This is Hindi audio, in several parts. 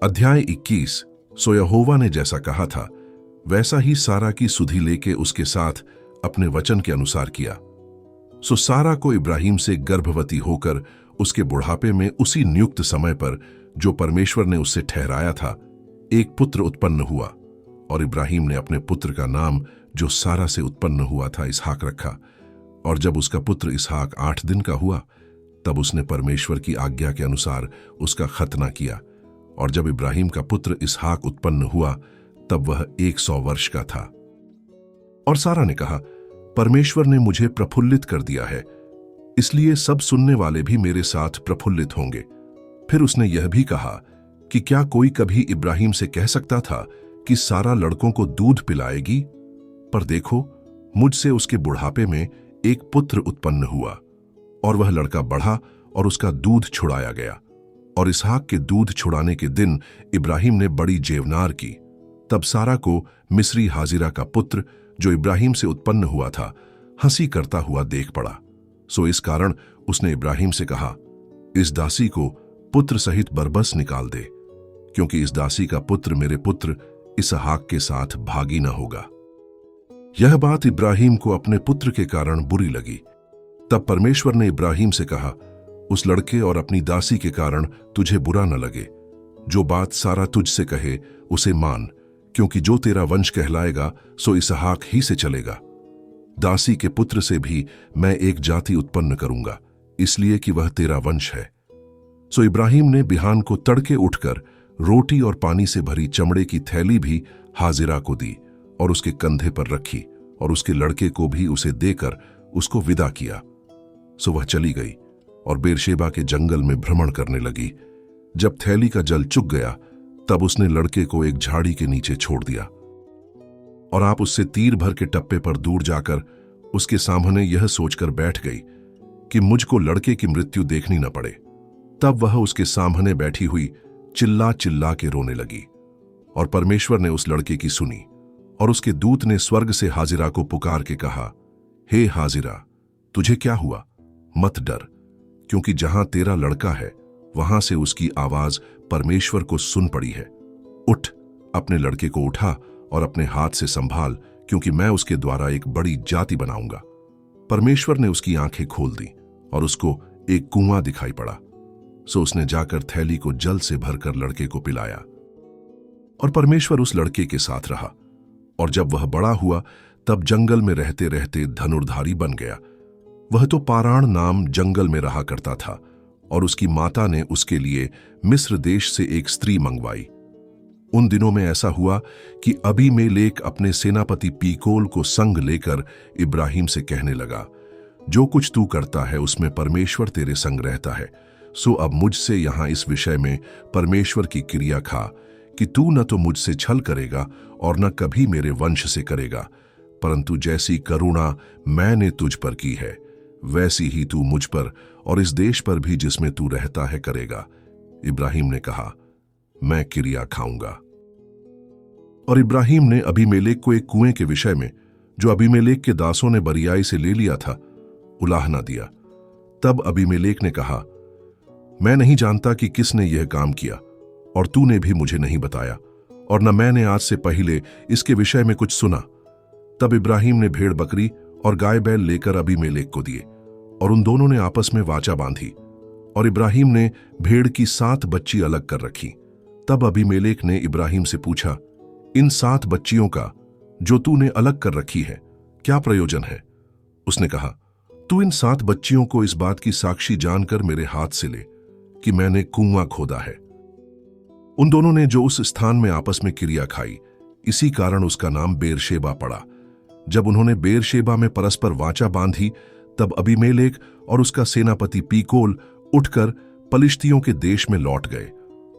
अध्याय 21। सो यहोवा ने जैसा कहा था वैसा ही सारा की सुधि लेके उसके साथ अपने वचन के अनुसार किया। सो सारा को इब्राहिम से गर्भवती होकर उसके बुढ़ापे में उसी नियुक्त समय पर जो परमेश्वर ने उससे ठहराया था एक पुत्र उत्पन्न हुआ, और इब्राहिम ने अपने पुत्र का नाम जो सारा से उत्पन्न हुआ था इसहाक रखा। और जब उसका पुत्र इसहाक 8 दिन का हुआ तब उसने परमेश्वर की आज्ञा के अनुसार उसका खतना किया। और जब इब्राहिम का पुत्र इसहाक उत्पन्न हुआ तब वह 100 वर्ष का था। और सारा ने कहा, परमेश्वर ने मुझे प्रफुल्लित कर दिया है, इसलिए सब सुनने वाले भी मेरे साथ प्रफुल्लित होंगे। फिर उसने यह भी कहा कि क्या कोई कभी इब्राहिम से कह सकता था कि सारा लड़कों को दूध पिलाएगी? पर देखो, मुझसे उसके बुढ़ापे में एक पुत्र उत्पन्न हुआ, और वह लड़का बढ़ा और उसका दूध छुड़ाया गया। और इसहाक के दूध छुड़ाने के दिन इब्राहिम ने बड़ी जेवनार की। तब सारा को मिस्री हाजिरा का पुत्र जो इब्राहिम से उत्पन्न हुआ था हंसी करता हुआ देख पड़ा। सो इस कारण उसने इब्राहिम से कहा, इस दासी को पुत्र सहित बरबस निकाल दे, क्योंकि इस दासी का पुत्र मेरे पुत्र इसहाक के साथ भागी न होगा। यह बात इब्राहिम को अपने पुत्र के कारण बुरी लगी। तब परमेश्वर ने इब्राहिम से कहा, उस लड़के और अपनी दासी के कारण तुझे बुरा न लगे। जो बात सारा तुझसे कहे उसे मान, क्योंकि जो तेरा वंश कहलाएगा सो इसहाक ही से चलेगा। दासी के पुत्र से भी मैं एक जाति उत्पन्न करूंगा, इसलिए कि वह तेरा वंश है। सो इब्राहिम ने बिहान को तड़के उठकर रोटी और पानी से भरी चमड़े की थैली भी हाजिरा को दी और उसके कंधे पर रखी, और उसके लड़के को भी उसे देकर उसको विदा किया। सो वह चली गई और बेरशेबा के जंगल में भ्रमण करने लगी। जब थैली का जल चुक गया तब उसने लड़के को एक झाड़ी के नीचे छोड़ दिया। और आप उससे तीर भर के टप्पे पर दूर जाकर उसके सामने यह सोचकर बैठ गई कि मुझको लड़के की मृत्यु देखनी न पड़े। तब वह उसके सामने बैठी हुई चिल्ला चिल्ला के रोने लगी। और परमेश्वर ने उस लड़के की सुनी, और उसके दूत ने स्वर्ग से हाजिरा को पुकार के कहा, हे हाजिरा, तुझे क्या हुआ? मत डर, क्योंकि जहां तेरा लड़का है वहां से उसकी आवाज परमेश्वर को सुन पड़ी है। उठ, अपने लड़के को उठा और अपने हाथ से संभाल, क्योंकि मैं उसके द्वारा एक बड़ी जाति बनाऊंगा। परमेश्वर ने उसकी आंखें खोल दी और उसको एक कुआं दिखाई पड़ा। सो उसने जाकर थैली को जल से भरकर लड़के को पिलाया। और परमेश्वर उस लड़के के साथ रहा, और जब वह बड़ा हुआ तब जंगल में रहते रहते धनुर्धारी बन गया। वह तो पारान नाम जंगल में रहा करता था, और उसकी माता ने उसके लिए मिस्र देश से एक स्त्री मंगवाई। उन दिनों में ऐसा हुआ कि अबीमेलेक अपने सेनापति पीकोल को संग लेकर इब्राहिम से कहने लगा, जो कुछ तू करता है उसमें परमेश्वर तेरे संग रहता है। सो अब मुझसे यहां इस विषय में परमेश्वर की क्रिया खा कि तू न तो मुझसे छल करेगा और न कभी मेरे वंश से करेगा, परंतु जैसी करुणा मैंने तुझ पर की है वैसी ही तू मुझ पर और इस देश पर भी जिसमें तू रहता है करेगा। इब्राहिम ने कहा, मैं क्रिया खाऊंगा। और इब्राहिम ने अबीमेलेक को एक कुएं के विषय में, जो अबीमेलेक के दासों ने बरियाई से ले लिया था, उलाहना दिया। तब अबीमेलेक ने कहा, मैं नहीं जानता कि किसने यह काम किया, और तूने भी मुझे नहीं बताया, और न मैंने आज से पहले इसके विषय में कुछ सुना। तब इब्राहिम ने भेड़ बकरी और गाय बैल लेकर अबीमेलेक को दिए, और उन दोनों ने आपस में वाचा बांधी। और इब्राहिम ने भेड़ की 7 बच्ची अलग कर रखी। तब अबीमेलेक ने इब्राहिम से पूछा, इन 7 बच्चियों का जो तूने अलग कर रखी है क्या प्रयोजन है? उसने कहा, तू इन 7 बच्चियों को इस बात की साक्षी जानकर मेरे हाथ से ले कि मैंने कुआं खोदा है। उन दोनों ने जो उस स्थान में आपस में क्रिया खाई, इसी कारण उसका नाम बेरशेबा पड़ा। जब उन्होंने बेरशेबा में परस्पर वाचा बांधी तब अबीमेलेक और उसका सेनापति पीकोल उठकर पलिश्तियों के देश में लौट गए।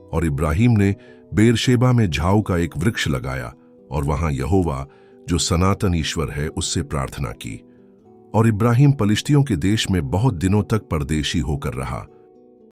और इब्राहिम ने बेरशेबा में झाऊ का एक वृक्ष लगाया, और वहां यहोवा जो सनातन ईश्वर है उससे प्रार्थना की। और इब्राहिम पलिश्तियों के देश में बहुत दिनों तक परदेशी होकर रहा।